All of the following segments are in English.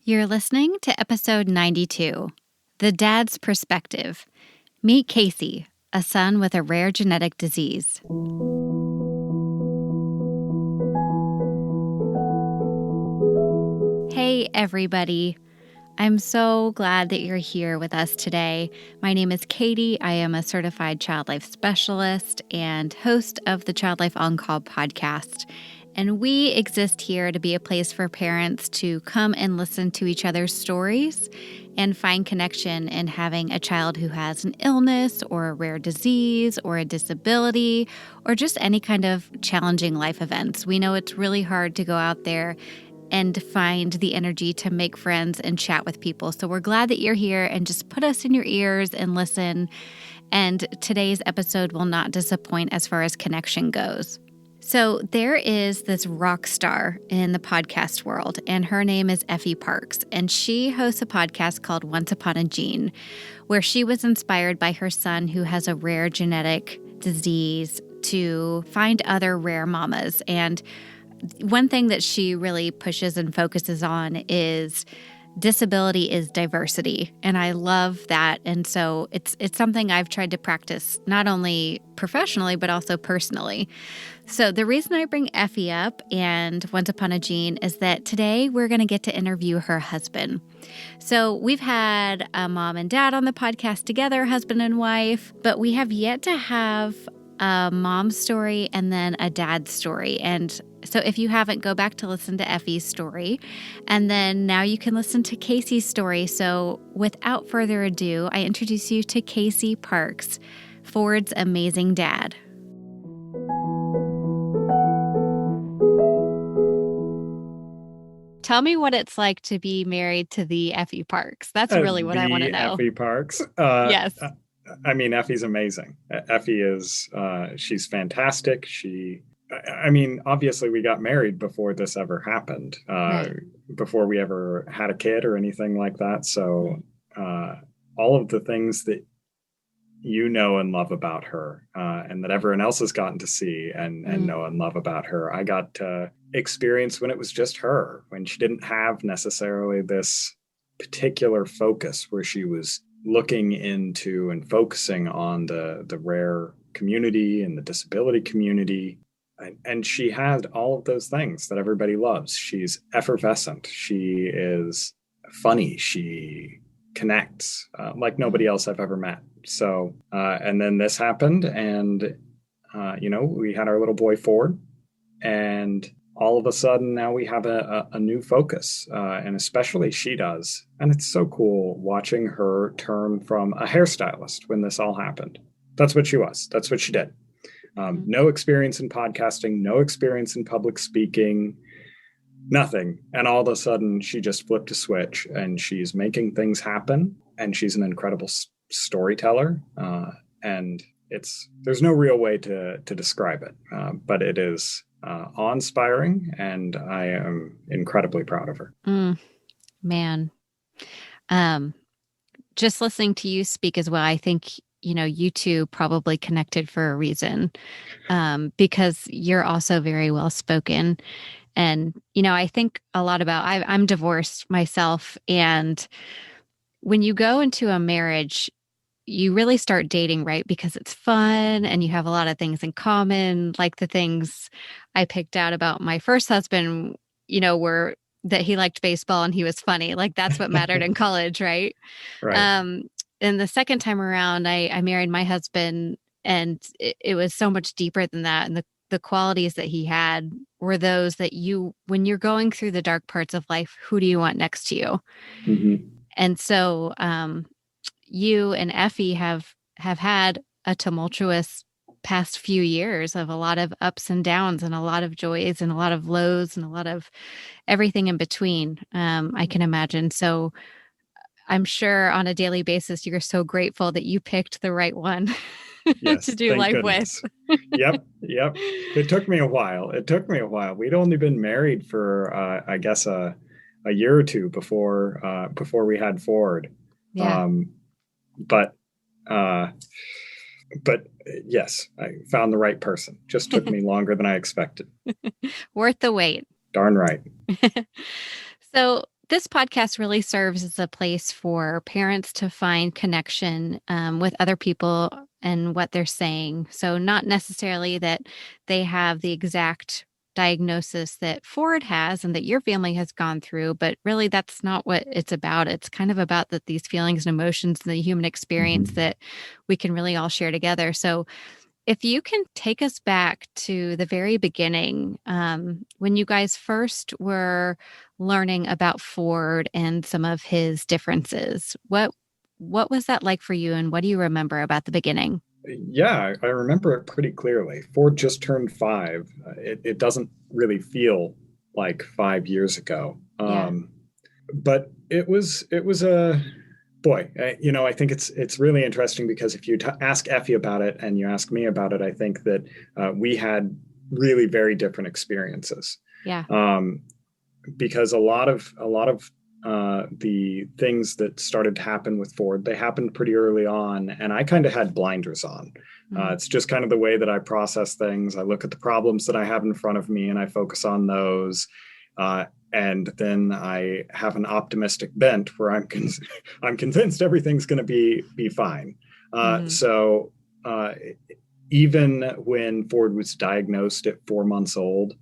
You're listening to episode 92, The Dad's Perspective. Meet Casey, a son with a rare genetic disease. Hey, everybody. I'm so glad that you're here with us today. My name is Katie. I am a certified child life specialist and host of the Child Life On Call podcast. And we exist here to be a place for parents to come and listen to each other's stories and find connection in having a child who has an illness or a rare disease or a disability or just any kind of challenging life events. We know it's really hard to go out there and find the energy to make friends and chat with people. So we're glad that you're here, and just put us in your ears and listen. And today's episode will not disappoint as far as connection goes. So there is this rock star in the podcast world, and her name is Effie Parks, and she hosts a podcast called Once Upon a Gene, where she was inspired by her son who has a rare genetic disease to find other rare mamas. And one thing that she really pushes and focuses on is disability is diversity. And I love that. And so it's something I've tried to practice not only professionally, but also personally. So the reason I bring Effie up and Once Upon a Gene is that today we're going to get to interview her husband. So we've had a mom and dad on the podcast together, husband and wife, but we have yet to have a mom's story and then a dad's story. And so if you haven't, go back to listen to Effie's story. And then now you can listen to Casey's story. So without further ado, I introduce you to Casey Parks, Ford's amazing dad. Tell me what it's like to be married to the Effie Parks. That's really what I want to know. Effie Parks. Yes. I mean, Effie's amazing. Effie is, she's fantastic. Obviously we got married before this ever happened, Right. before we ever had a kid or anything like that. So all of the things that you know and love about her, and that everyone else has gotten to see and know and love about her, I got to experience when it was just her, when she didn't have necessarily this particular focus where she was looking into and focusing on the rare community and the disability community. And she had all of those things that everybody loves. She's effervescent. She is funny. She connects like nobody else I've ever met. So, and then this happened, and, we had our little boy Ford, and all of a sudden now we have a new focus, and especially she does. And it's so cool watching her turn from a hairstylist when this all happened. That's what she was. That's what she did. No experience in podcasting, no experience in public speaking, nothing. And all of a sudden she just flipped a switch and she's making things happen. And she's an incredible storyteller. And there's no real way to describe it, but it is awe-inspiring, and I am incredibly proud of her. Man. Just listening to you speak as well, I think, you two probably connected for a reason, because you're also very well spoken. And, I think a lot about, I'm divorced myself. And when you go into a marriage, you really start dating, right? Because it's fun and you have a lot of things in common. Like the things I picked out about my first husband, were that he liked baseball and he was funny. Like that's what mattered in college, right? Right. And the second time around, I married my husband, and it was so much deeper than that. And the qualities that he had were those that when you're going through the dark parts of life, who do you want next to you? Mm-hmm. And so you and Effie have had a tumultuous past few years of a lot of ups and downs and a lot of joys and a lot of lows and a lot of everything in between, I can imagine. So I'm sure on a daily basis, you're so grateful that you picked the right one Yes, to do thank life goodness. with. Yep. It took me a while. We'd only been married for, I guess, a year or two before we had Ford. Yeah. But yes, I found the right person. Just took me longer than I expected. Worth the wait. Darn right. So This podcast really serves as a place for parents to find connection with other people and what they're saying. So, not necessarily that they have the exact diagnosis that Ford has and that your family has gone through, but really that's not what it's about. It's kind of about that these feelings and emotions and the human experience Mhm. that we can really all share together. So, if you can take us back to the very beginning, when you guys first were learning about Ford and some of his differences, what was that like for you, and what do you remember about the beginning? Yeah, I remember it pretty clearly. Ford just turned 5. It doesn't really feel like 5 years ago. Yeah, But it was a boy. I think it's really interesting because if you ask Effie about it and you ask me about it, I think that we had really very different experiences. yeah, Um, because a lot of the things that started to happen with Ford, they happened pretty early on, and I kind of had blinders on. mm, It's just kind of the way that I process things. I look at the problems that I have in front of me, and I focus on those. And then I have an optimistic bent where I'm convinced everything's going to be fine. hmm, So even when Ford was diagnosed at 4 months old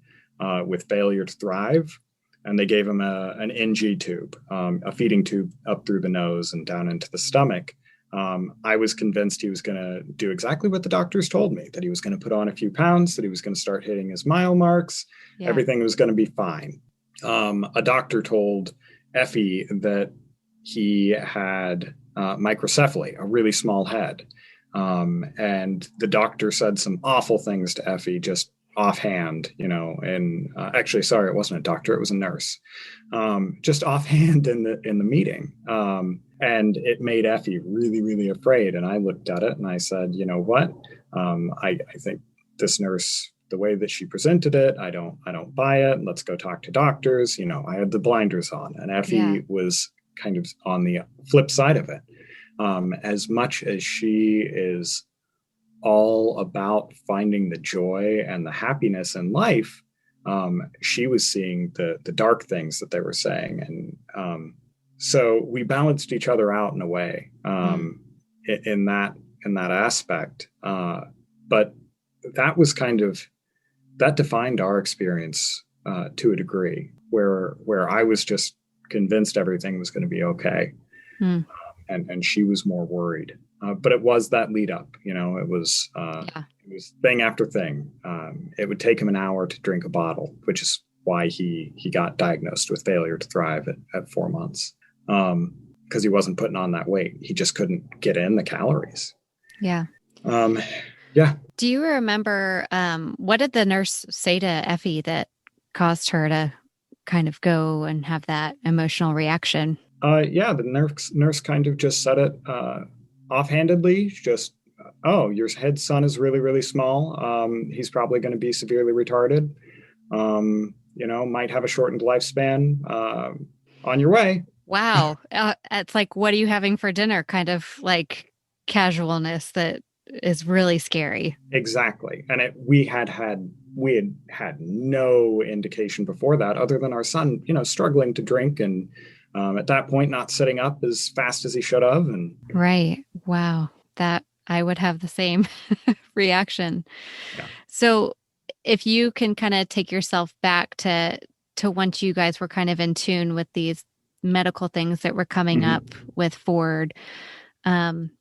with failure to thrive, and they gave him an NG tube, a feeding tube up through the nose and down into the stomach. I was convinced he was going to do exactly what the doctors told me, that he was going to put on a few pounds, that he was going to start hitting his mile marks, yeah, everything was going to be fine. A doctor told Effie that he had microcephaly, a really small head. And the doctor said some awful things to Effie, just offhand, and actually, sorry, it wasn't a doctor, it was a nurse, just offhand in the meeting, and it made Effie really, really afraid. And I looked at it and I said, you know what, I think this nurse, the way that she presented it, I don't buy it. Let's go talk to doctors. I had the blinders on, and yeah, Effie was kind of on the flip side of it. As much as she is all about finding the joy and the happiness in life, she was seeing the dark things that they were saying, and so we balanced each other out in a way, mm, in that aspect. But that was kind of that defined our experience to a degree, where I was just convinced everything was going to be okay, mm, and she was more worried. But it was that lead up, yeah. it was thing after thing. It would take him an hour to drink a bottle, which is why he got diagnosed with failure to thrive at 4 months, because he wasn't putting on that weight. He just couldn't get in the calories. Yeah. Um, yeah, Do you remember what did the nurse say to Effie that caused her to kind of go and have that emotional reaction? yeah. The nurse kind of just said it offhandedly, just, oh, your head son is really, really small. He's probably going to be severely retarded. Might have a shortened lifespan. On your way. Wow. It's like, what are you having for dinner? Kind of like casualness that is really scary. Exactly. And we had had no indication before that, other than our son, struggling to drink, and at that point not sitting up as fast as he should have. And Right. Wow. That I would have the same reaction. yeah. So if you can kind of take yourself back to once you guys were kind of in tune with these medical things that were coming up Hmm. with Ford, um,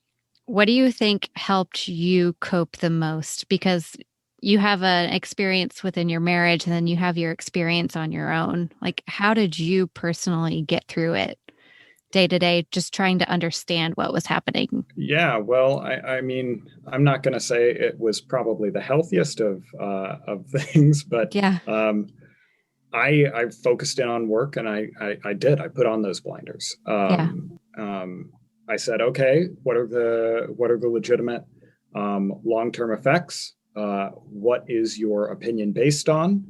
what do you think helped you cope the most? Because you have an experience within your marriage and then you have your experience on your own. Like, how did you personally get through it day to day, just trying to understand what was happening? Yeah, well, I mean, I'm not going to say it was probably the healthiest of things, but Yeah. um, I focused in on work, and I did. I put on those blinders. Yeah. I said, okay, what are the legitimate long-term effects? What is your opinion based on?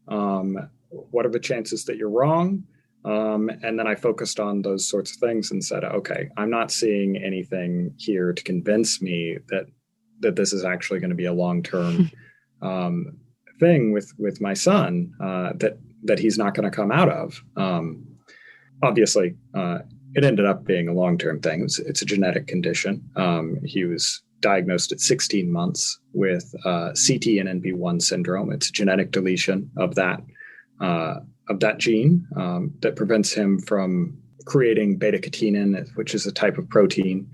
What are the chances that you're wrong? And then I focused on those sorts of things and said, okay, I'm not seeing anything here to convince me that this is actually going to be a long-term um, thing with my son, that he's not going to come out of. obviously, it ended up being a long-term thing. It's a genetic condition. He was diagnosed at 16 months with CT and NB1 syndrome. It's a genetic deletion of that gene that prevents him from creating beta-catenin, which is a type of protein.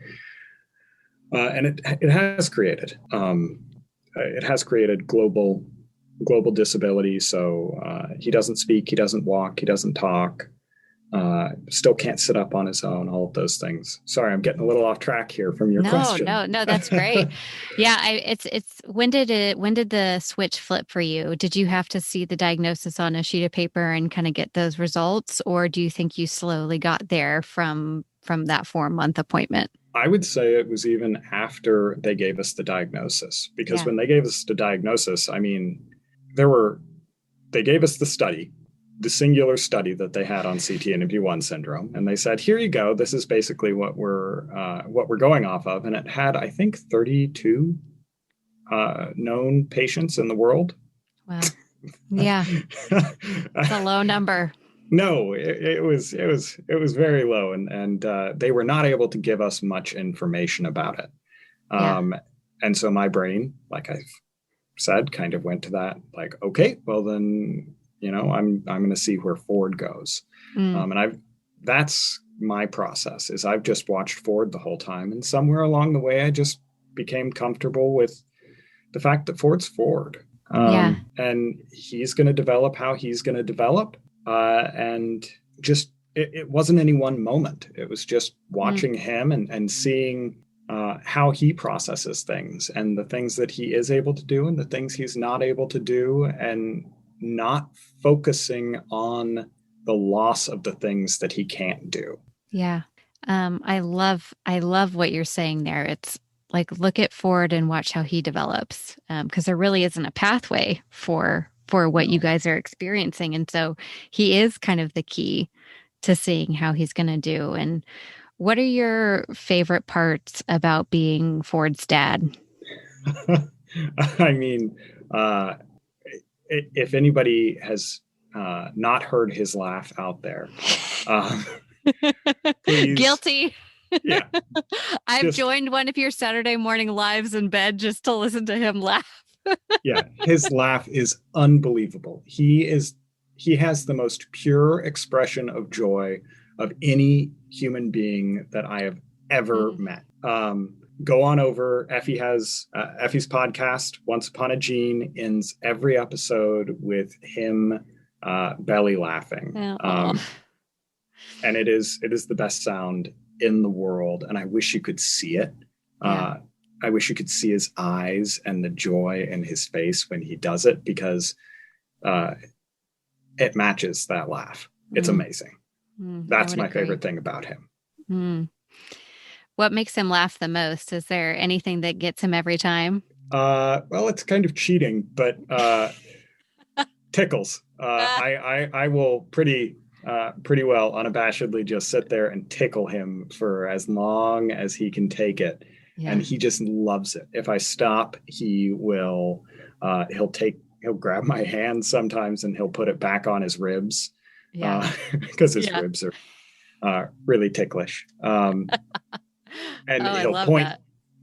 And it has created global disability. So he doesn't speak, he doesn't walk, he doesn't talk. Still can't sit up on his own, all of those things. Sorry, I'm getting a little off track here from your question. No, that's great. Yeah, when did the switch flip for you? Did you have to see the diagnosis on a sheet of paper and kind of get those results, or do you think you slowly got there from that 4-month appointment? I would say it was even after they gave us the diagnosis, because when they gave us the diagnosis, I mean, they gave us the singular study that they had on CT and NB1 syndrome. And they said, here you go. This is basically what we're going off of. And it had, I think, 32 known patients in the world. Wow. Yeah. It's a low number. No, it was very low. And they were not able to give us much information about it. And so my brain, like I said, kind of went to that, like, okay, well then, I'm going to see where Ford goes. And that's my process, is I've just watched Ford the whole time. And somewhere along the way, I just became comfortable with the fact that Ford's Ford. And he's going to develop how he's going to develop. And just, it wasn't any one moment. It was just watching him and seeing how he processes things, and the things that he is able to do and the things he's not able to do, and not focusing on the loss of the things that he can't do. Yeah. I love what you're saying there. It's like, look at Ford and watch how he develops. Because there really isn't a pathway for what you guys are experiencing. And so he is kind of the key to seeing how he's going to do. And what are your favorite parts about being Ford's dad? I mean, if anybody has not heard his laugh out there, please. Guilty. Yeah. I've joined one of your Saturday morning lives in bed just to listen to him laugh. Yeah, his laugh is unbelievable. He has the most pure expression of joy of any human being that I have ever met. Go on over. Effie has Effie's podcast, Once Upon a Gene, ends every episode with him belly laughing. And it is the best sound in the world. And I wish you could see it. I wish you could see his eyes and the joy in his face when he does it, because it matches that laugh. It's amazing. That's my favorite thing about him. What makes him laugh the most? Is there anything that gets him every time? Well, it's kind of cheating, but tickles. I will pretty well unabashedly just sit there and tickle him for as long as he can take it. Yeah. And he just loves it. If I stop, he will, he'll grab my hand sometimes and he'll put it back on his ribs. Because his ribs are really ticklish. And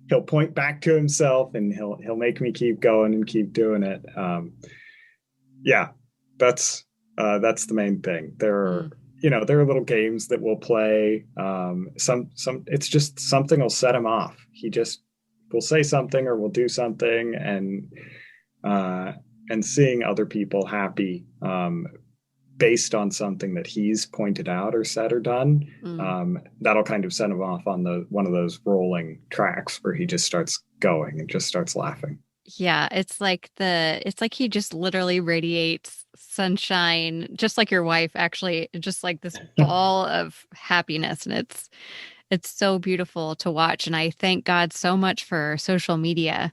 he'll point back to himself, and he'll make me keep going and keep doing it. That's the main thing. There are little games that we'll play. It's just something will set him off. He just will say something or will do something, and seeing other people happy based on something that he's pointed out or said or done, that'll kind of send him off on one of those rolling tracks where he just starts going and just starts laughing. Yeah, it's like he just literally radiates sunshine, just like your wife, actually, just like this ball of happiness. And it's so beautiful to watch. And I thank God so much for social media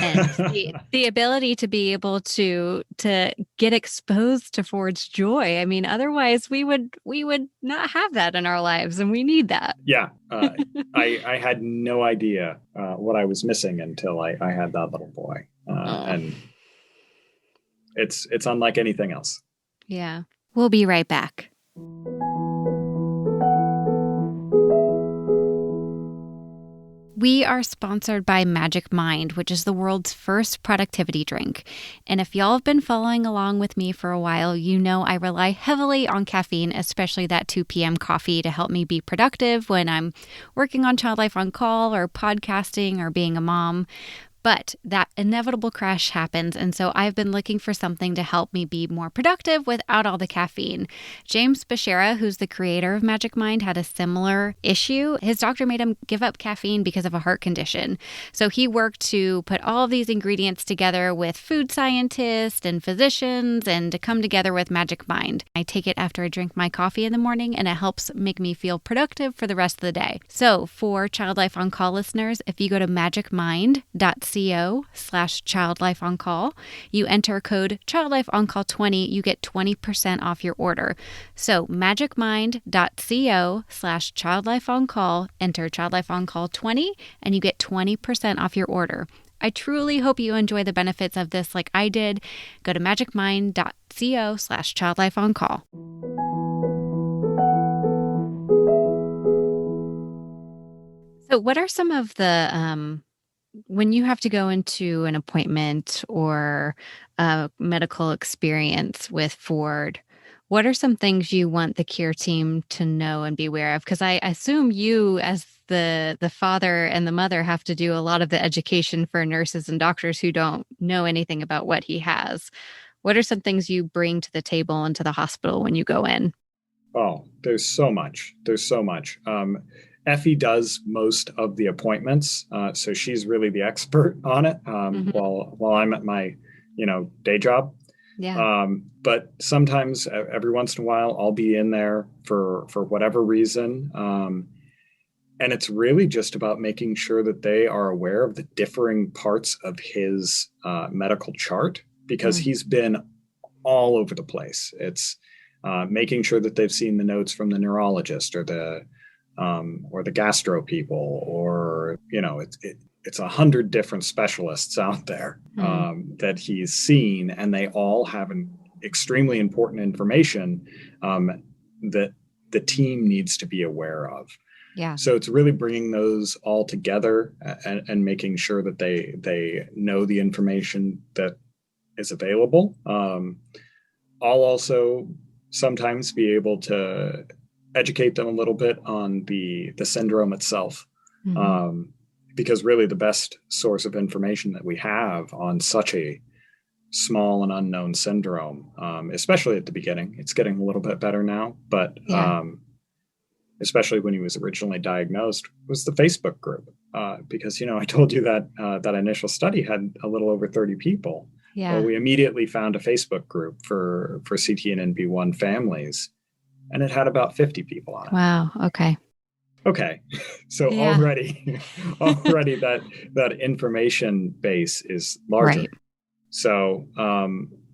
and the ability to be able to get exposed to Ford's joy. I mean, otherwise we would not have that in our lives, and we need that. Yeah. I had no idea what I was missing until I had that little boy. And it's unlike anything else. Yeah. We'll be right back. We are sponsored by Magic Mind, which is the world's first productivity drink. And if y'all have been following along with me for a while, you know I rely heavily on caffeine, especially that 2 p.m. coffee, to help me be productive when I'm working on Child Life on Call or podcasting or being a mom. But that inevitable crash happens, and so I've been looking for something to help me be more productive without all the caffeine. James Bashara, who's the creator of Magic Mind, had a similar issue. His doctor made him give up caffeine because of a heart condition. So he worked to put all of these ingredients together with food scientists and physicians and to come together with Magic Mind. I take it after I drink my coffee in the morning, and it helps make me feel productive for the rest of the day. So for Child Life on Call listeners, if you go to magicmind.co/childlifeoncall. You enter code childlifeoncall20, you get 20% off your order. So magicmind.co/childlifeoncall, enter childlifeoncall20, and you get 20% off your order. I truly hope you enjoy the benefits of this like I did. Go to magicmind.co/childlifeoncall. So what are some of the when you have to go into an appointment or a medical experience with Ford, what are some things you want the care team to know and be aware of? Because I assume you, as the father and the mother, have to do a lot of the education for nurses and doctors who don't know anything about what he has. What are some things you bring to the table and to the hospital when you go in? Oh, there's so much. There's so much. Effie does most of the appointments, so she's really the expert on it. While I'm at my, day job. Yeah. But sometimes, every once in a while, I'll be in there for whatever reason, and it's really just about making sure that they are aware of the differing parts of his medical chart, because he's been all over the place. It's making sure that they've seen the notes from the neurologist or the gastro people, or it's 100 different specialists out there that he's seen, and they all have an extremely important information that the team needs to be aware of. Yeah. So it's really bringing those all together and making sure that they know the information that is available. I'll also sometimes be able to educate them a little bit on the syndrome itself, because really the best source of information that we have on such a small and unknown syndrome, especially at the beginning, it's getting a little bit better now, but especially when he was originally diagnosed, was the Facebook group, because I told you that that initial study had a little over 30 people. Yeah. Well, we immediately found a Facebook group for CTNNB1 families, and it had about 50 people on it. Wow. Okay. So already that information base is larger. Right. So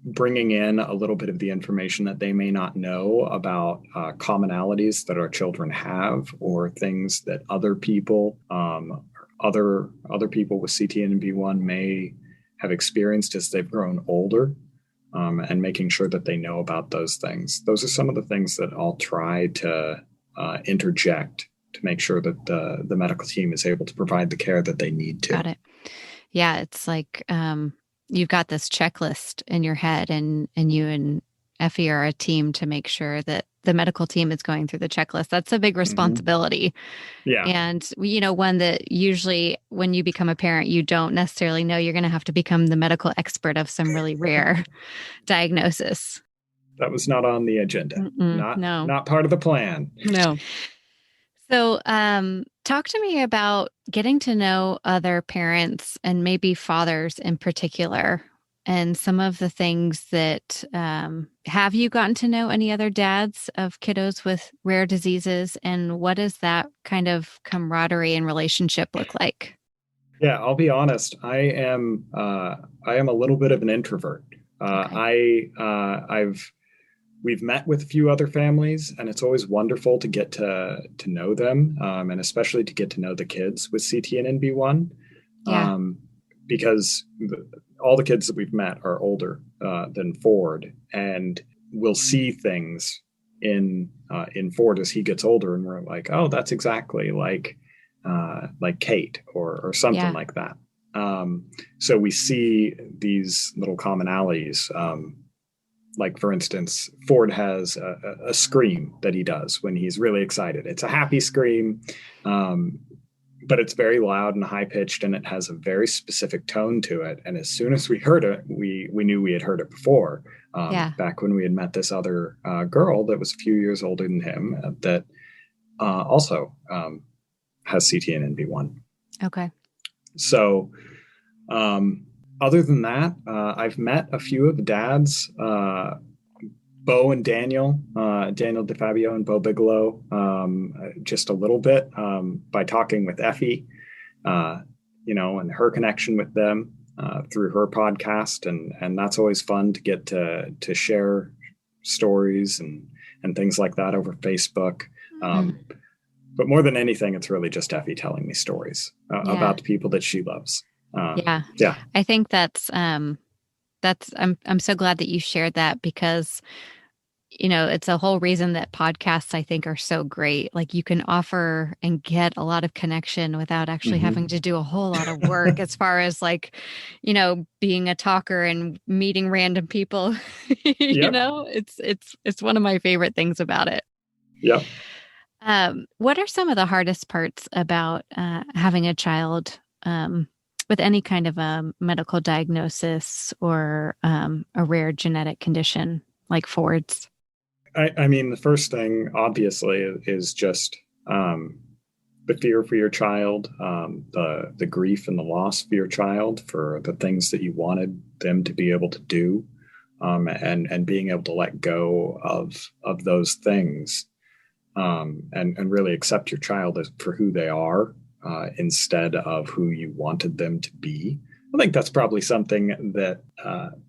bringing in a little bit of the information that they may not know about commonalities that our children have, or things that other people, other people with CTNNB1 may have experienced as they've grown older. And making sure that they know about those things. Those are some of the things that I'll try to interject to make sure that the medical team is able to provide the care that they need to. Got it. Yeah, it's like you've got this checklist in your head, and you and Effie are a team to make sure that the medical team is going through the checklist. That's a big responsibility. Yeah. And, one that usually when you become a parent, you don't necessarily know you're going to have to become the medical expert of some really rare diagnosis. That was not on the agenda. Not part of the plan. No. So, talk to me about getting to know other parents, and maybe fathers in particular, and some of the things that, have you gotten to know any other dads of kiddos with rare diseases, and what does that kind of camaraderie and relationship look like? Yeah, I'll be honest. I am a little bit of an introvert. We've met with a few other families, and it's always wonderful to get to know them, and especially to get to know the kids with CTNNB1, because all the kids that we've met are older than Ford, and we'll see things in Ford as he gets older, and we're like, oh, that's exactly like like Kate or something Yeah. like that. So we see these little commonalities. Like, for instance, Ford has a scream that he does when he's really excited. It's a happy scream, um, but it's very loud and high pitched, and it has a very specific tone to it. And as soon as we heard it, we knew we had heard it before. Yeah. Back when we had met this other girl that was a few years older than him, that also has CTNNB1. Okay. So, other than that, I've met a few of the dads, Bo and Daniel DeFabio and Bo Bigelow, just a little bit by talking with Effie, and her connection with them through her podcast, and that's always fun to get to share stories and things like that over Facebook. But more than anything, it's really just Effie telling me stories about the people that she loves. Yeah. I think that's I'm so glad that you shared that, because it's a whole reason that podcasts, I think, are so great. Like, you can offer and get a lot of connection without actually having to do a whole lot of work as far as like, being a talker and meeting random people. It's one of my favorite things about it. Yeah. What are some of the hardest parts about having a child with any kind of a medical diagnosis or a rare genetic condition like Ford's? I mean, the first thing, obviously, is just the fear for your child, the grief and the loss for your child, for the things that you wanted them to be able to do, and being able to let go of those things, and really accept your child for who they are, instead of who you wanted them to be. I think that's probably something that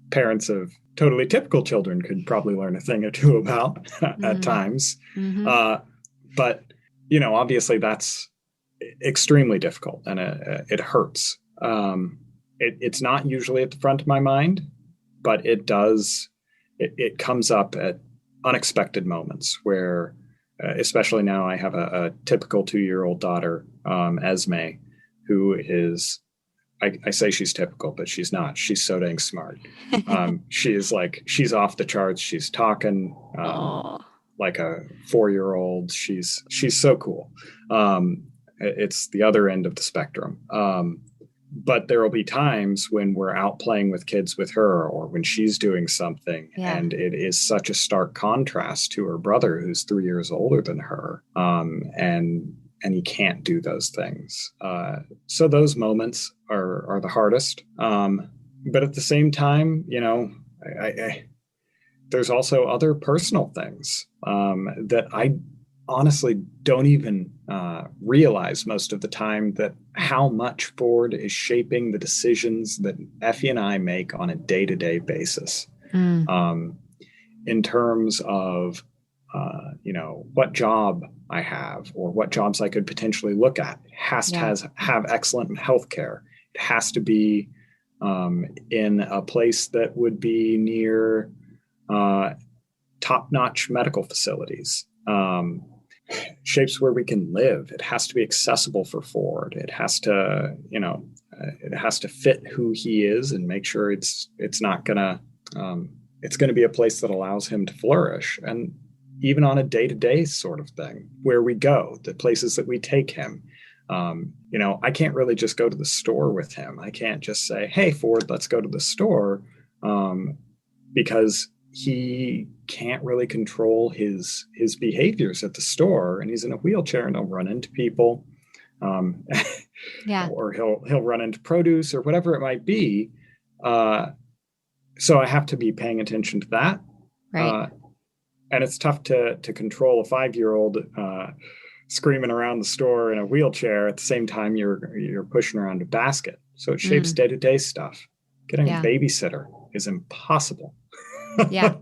parents of totally typical children could probably learn a thing or two about at times. But, obviously that's extremely difficult, and it hurts. It's not usually at the front of my mind, but it does. It comes up at unexpected moments where, especially now, I have a typical 2-year-old daughter, Esme, who is, I say she's typical, but she's not. She's so dang smart. She's off the charts. She's talking like a 4-year-old. She's so cool. It's the other end of the spectrum. But there will be times when we're out playing with kids with her, or when she's doing something, and it is such a stark contrast to her brother, who's 3 years older than her, and he can't do those things. So those moments are the hardest. But at the same time, there's also other personal things that I honestly don't even realize most of the time, that how much Ford is shaping the decisions that Effie and I make on a day-to-day basis. In terms of, what job I have, or what jobs I could potentially look at. It has to have excellent health care. It has to be in a place that would be near top-notch medical facilities. Shapes where we can live. It has to be accessible for Ford. It has to, it has to fit who he is, and make sure it's gonna be a place that allows him to flourish. And even on a day-to-day sort of thing, where we go, the places that we take him. I can't really just go to the store with him. I can't just say, "Hey, Ford, let's go to the store," because he can't really control his behaviors at the store, and he's in a wheelchair, and he'll run into people, or he'll run into produce or whatever it might be. So I have to be paying attention to that. Right. And it's tough to control a 5-year-old screaming around the store in a wheelchair at the same time you're pushing around a basket. So it shapes day-to-day stuff. Getting a babysitter is impossible. Yeah.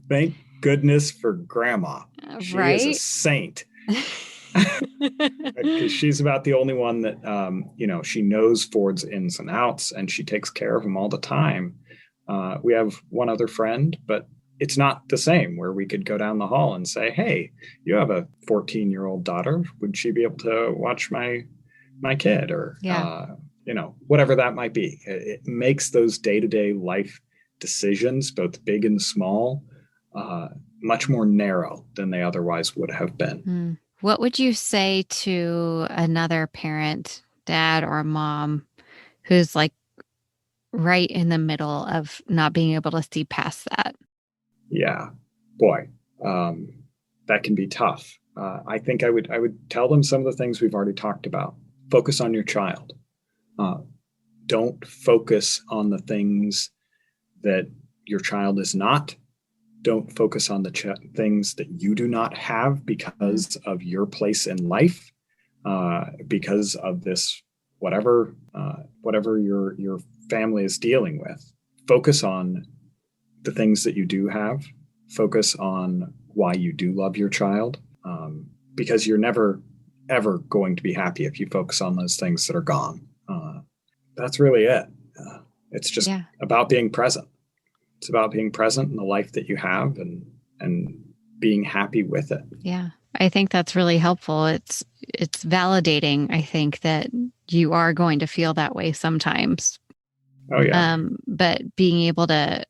Thank goodness for Grandma. She is a saint. Because she's about the only one that, she knows Ford's ins and outs, and she takes care of him all the time. We have one other friend, but it's not the same, where we could go down the hall and say, "Hey, you have a 14-year-old daughter. Would she be able to watch my my kid, or Yeah. whatever that might be. It makes those day-to-day life decisions, both big and small, much more narrow than they otherwise would have been. What would you say to another parent, dad or mom, who's like right in the middle of not being able to see past that? Yeah, boy, that can be tough. I think I would tell them some of the things we've already talked about. Focus on your child. Uh, don't focus on the things that your child is not. Don't focus on the things that you do not have because of your place in life, because of this whatever your family is dealing with. Focus on the things that you do have. Focus on why you do love your child, because you're never ever going to be happy if you focus on those things that are gone. That's really it. It's just Yeah. about being present. It's about being present in the life that you have, and being happy with it. Yeah. I think that's really helpful. It's validating, I think, that you are going to feel that way sometimes. Oh yeah. But being able to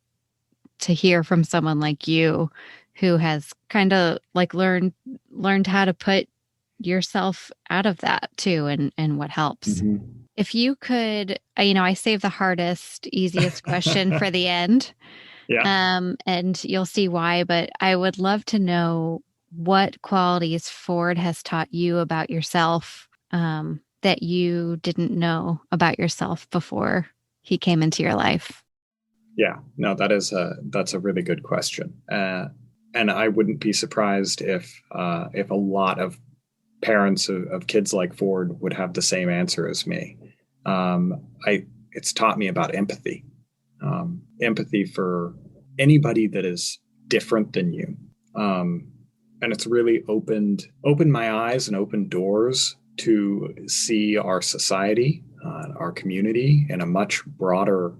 hear from someone like you who has kind of like learned how to put yourself out of that too, and what helps. Mm-hmm. If you could, I save the hardest, easiest question for the end. Yeah. And you'll see why, but I would love to know what qualities Ford has taught you about yourself, that you didn't know about yourself before he came into your life. Yeah. No, that's a really good question. And I wouldn't be surprised if a lot of parents of kids like Ford would have the same answer as me. It's taught me about empathy, empathy for anybody that is different than you. And it's really opened my eyes and opened doors to see our society, our community in a much broader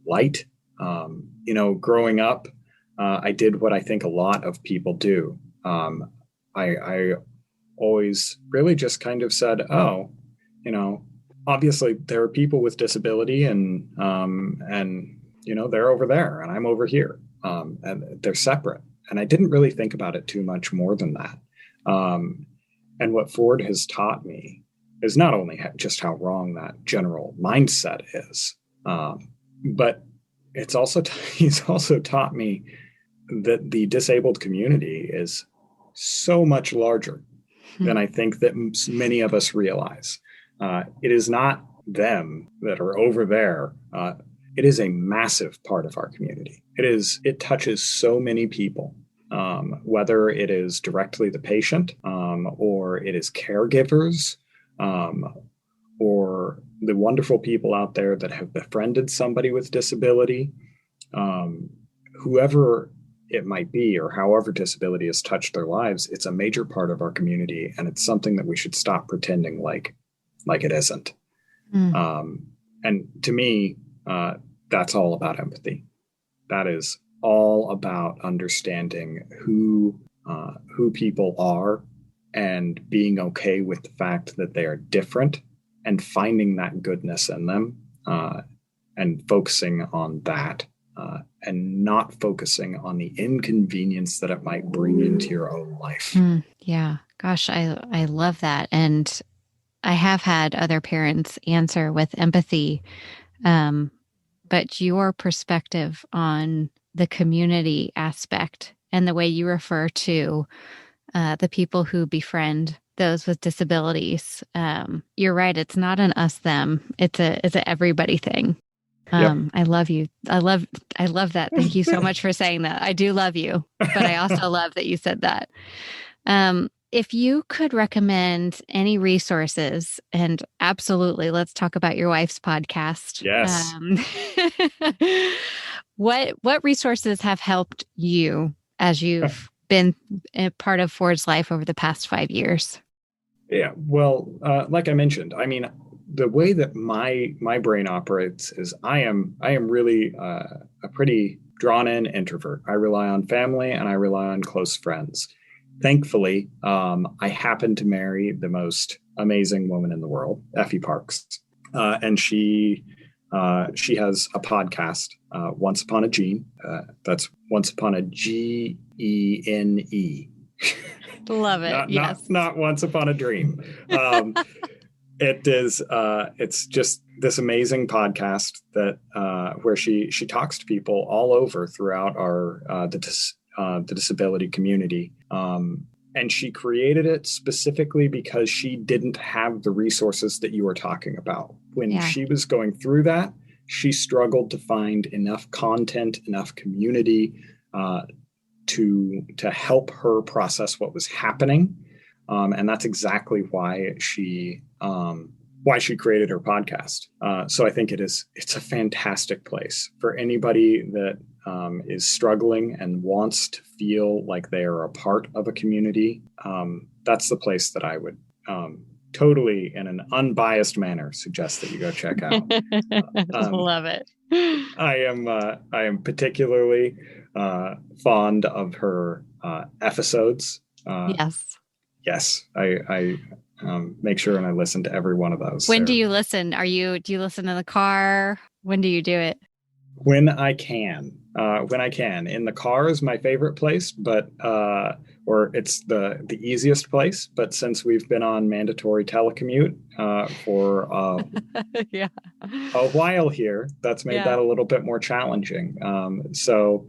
light. Growing up, I did what I think a lot of people do. I always really just kind of said, oh, obviously there are people with disability, and they're over there and I'm over here, and they're separate. And I didn't really think about it too much more than that. And what Ford has taught me is not only just how wrong that general mindset is, but he's also taught me that the disabled community is so much larger than I think that many of us realize. It is not them that are over there. It is a massive part of our community. It touches so many people, whether it is directly the patient, or it is caregivers, or the wonderful people out there that have befriended somebody with disability, whoever it might be, or however disability has touched their lives. It's a major part of our community, and it's something that we should stop pretending like it isn't. And to me, that's all about empathy. That is all about understanding who people are, and being okay with the fact that they are different, and finding that goodness in them, and focusing on that, and not focusing on the inconvenience that it might bring into your own life. Yeah. Gosh, I love that. And I have had other parents answer with empathy. But your perspective on the community aspect and the way you refer to the people who befriend those with disabilities, you're right. It's not an us them. It's a everybody thing. Yep. I love you. I love that. Thank you so much for saying that. I do love you, but I also love that you said that. If you could recommend any resources, and absolutely, let's talk about your wife's podcast. Yes. What resources have helped you as you've been a part of Ford's life over the past 5 years? Yeah. Well, like I mentioned, I mean, the way that my brain operates is I am really a pretty drawn in introvert. I rely on family and I rely on close friends. thankfully, I happened to marry the most amazing woman in the world, Effie Parks, and she has a podcast, Once Upon a Gene. That's Once Upon a Gene. Love it. Yes. Not Once Upon a Dream. It's just this amazing podcast that where she talks to people all over throughout the disability community. And she created it specifically because she didn't have the resources that you were talking about. When she was going through that, she struggled to find enough content, enough community to help her process what was happening. And that's exactly why she created her podcast. So I think it's a fantastic place for anybody that is struggling and wants to feel like they are a part of a community. That's the place that I would totally, in an unbiased manner, suggest that you go check out. Love it. I am particularly fond of her episodes. Yes, I make sure and I listen to every one of those. When do you listen? Do you listen in the car? When do you do it? When I can. In the car is my favorite place, but or it's the easiest place. But since we've been on mandatory telecommute for a while here, that's made that a little bit more challenging. So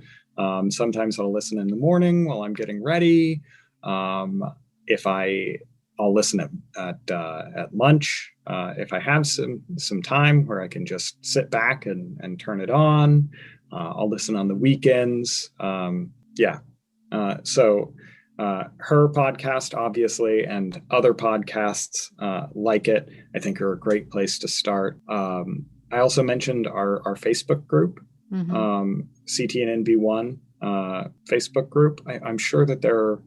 sometimes I'll listen in the morning while I'm getting ready. I'll listen at lunch if I have some time where I can just sit back and turn it on. I'll listen on the weekends. So her podcast, obviously, and other podcasts like it, I think are a great place to start. I also mentioned our Facebook group, CTNNB1 Facebook group. I'm sure that there are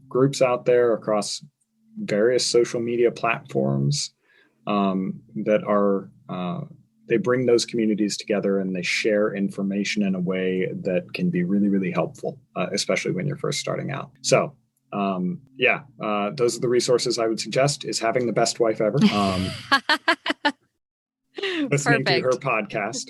groups out there across various social media platforms that are they bring those communities together and they share information in a way that can be really, really helpful, especially when you're first starting out. So those are the resources I would suggest, is having the best wife ever, listening to her podcast,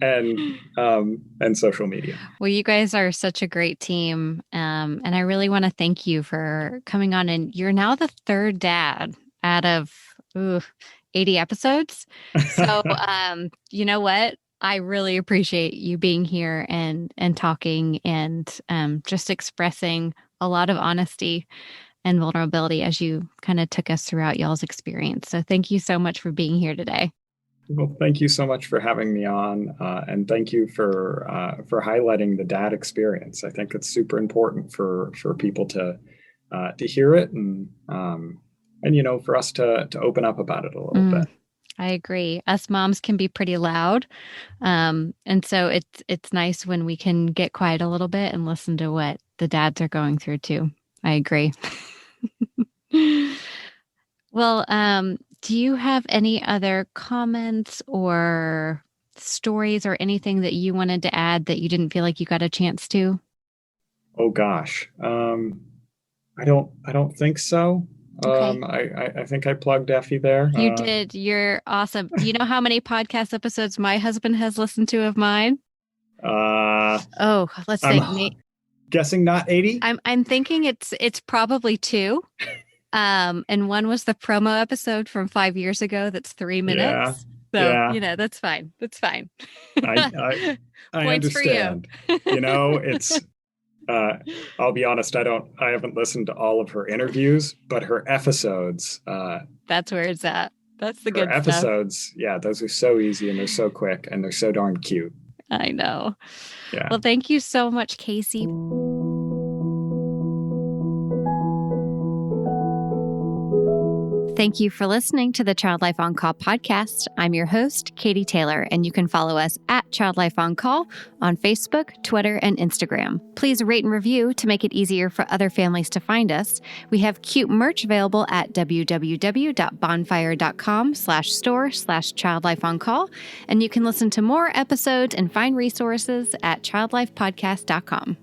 and social media. Well, you guys are such a great team. And I really want to thank you for coming on. And you're now the third dad out of 80 episodes. So, you know what? I really appreciate you being here and talking and just expressing a lot of honesty and vulnerability as you kind of took us throughout y'all's experience. So thank you so much for being here today. Well, thank you so much for having me on, and thank you for highlighting the dad experience. I think it's super important for people to hear it, and for us to open up about it a little bit. I agree. Us moms can be pretty loud, and so it's nice when we can get quiet a little bit and listen to what the dads are going through too. I agree. Well, do you have any other comments or stories or anything that you wanted to add that you didn't feel like you got a chance to? Oh gosh. I don't think so. Okay. I think I plugged Effie there. You did. You're awesome. Do you know how many podcast episodes my husband has listened to of mine? Let's think. Guessing not 80? I'm thinking it's probably 2. And one was the promo episode from 5 years ago. That's 3 minutes. That's fine. That's fine. I Points understand. For you. It's, I'll be honest. I haven't listened to all of her interviews, but her episodes, that's where it's at. That's the good episodes. Stuff. Yeah. Those are so easy and they're so quick and they're so darn cute. I know. Yeah. Well, thank you so much, Casey. Thank you for listening to the Child Life On Call podcast. I'm your host, Katie Taylor, and you can follow us at Child Life On Call on Facebook, Twitter, and Instagram. Please rate and review to make it easier for other families to find us. We have cute merch available at www.bonfire.com/store/childlifeoncall, and you can listen to more episodes and find resources at childlifepodcast.com.